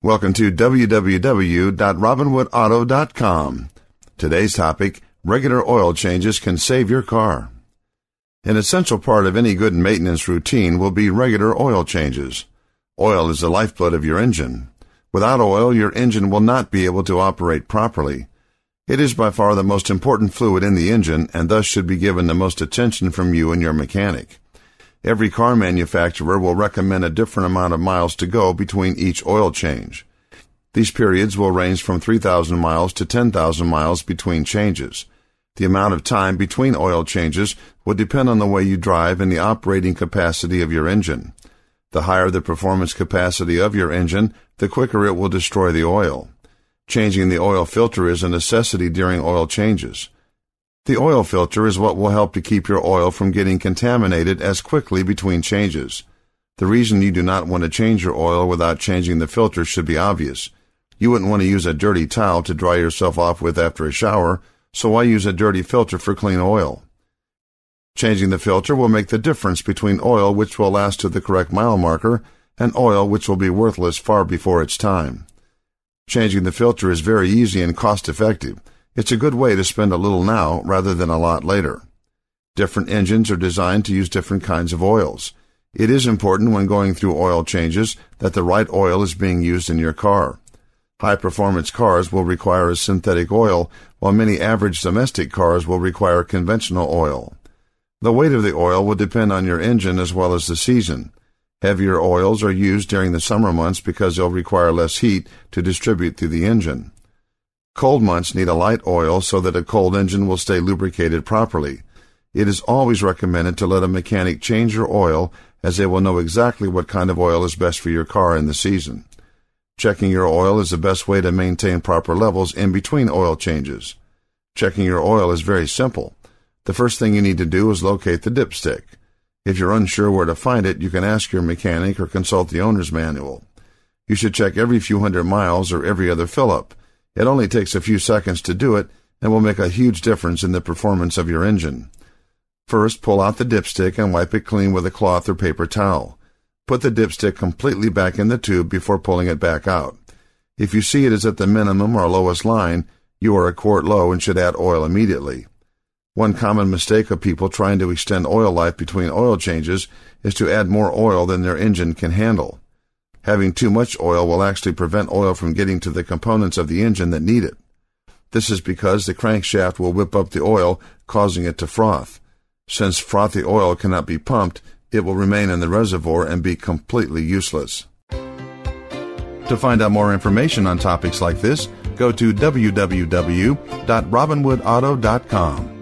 Welcome to www.robinwoodauto.com. Today's topic, regular oil changes can save your car. An essential part of any good maintenance routine will be regular oil changes. Oil is the lifeblood of your engine. Without oil, your engine will not be able to operate properly. It is by far the most important fluid in the engine and thus should be given the most attention from you and your mechanic. Every car manufacturer will recommend a different amount of miles to go between each oil change. These periods will range from 3,000 miles to 10,000 miles between changes. The amount of time between oil changes will depend on the way you drive and the operating capacity of your engine. The higher the performance capacity of your engine, the quicker it will destroy the oil. Changing the oil filter is a necessity during oil changes. The oil filter is what will help to keep your oil from getting contaminated as quickly between changes. The reason you do not want to change your oil without changing the filter should be obvious. You wouldn't want to use a dirty towel to dry yourself off with after a shower, so why use a dirty filter for clean oil? Changing the filter will make the difference between oil which will last to the correct mile marker and oil which will be worthless far before its time. Changing the filter is very easy and cost-effective. It's a good way to spend a little now rather than a lot later. Different engines are designed to use different kinds of oils. It is important when going through oil changes that the right oil is being used in your car. High-performance cars will require a synthetic oil, while many average domestic cars will require conventional oil. The weight of the oil will depend on your engine as well as the season. Heavier oils are used during the summer months because they'll require less heat to distribute through the engine. Cold months need a light oil so that a cold engine will stay lubricated properly. It is always recommended to let a mechanic change your oil, as they will know exactly what kind of oil is best for your car in the season. Checking your oil is the best way to maintain proper levels in between oil changes. Checking your oil is very simple. The first thing you need to do is locate the dipstick. If you're unsure where to find it, you can ask your mechanic or consult the owner's manual. You should check every few hundred miles or every other fill-up. It only takes a few seconds to do it and will make a huge difference in the performance of your engine. First, pull out the dipstick and wipe it clean with a cloth or paper towel. Put the dipstick completely back in the tube before pulling it back out. If you see it is at the minimum or lowest line, you are a quart low and should add oil immediately. One common mistake of people trying to extend oil life between oil changes is to add more oil than their engine can handle. Having too much oil will actually prevent oil from getting to the components of the engine that need it. This is because the crankshaft will whip up the oil, causing it to froth. Since frothy oil cannot be pumped, it will remain in the reservoir and be completely useless. To find out more information on topics like this, go to www.robinwoodauto.com.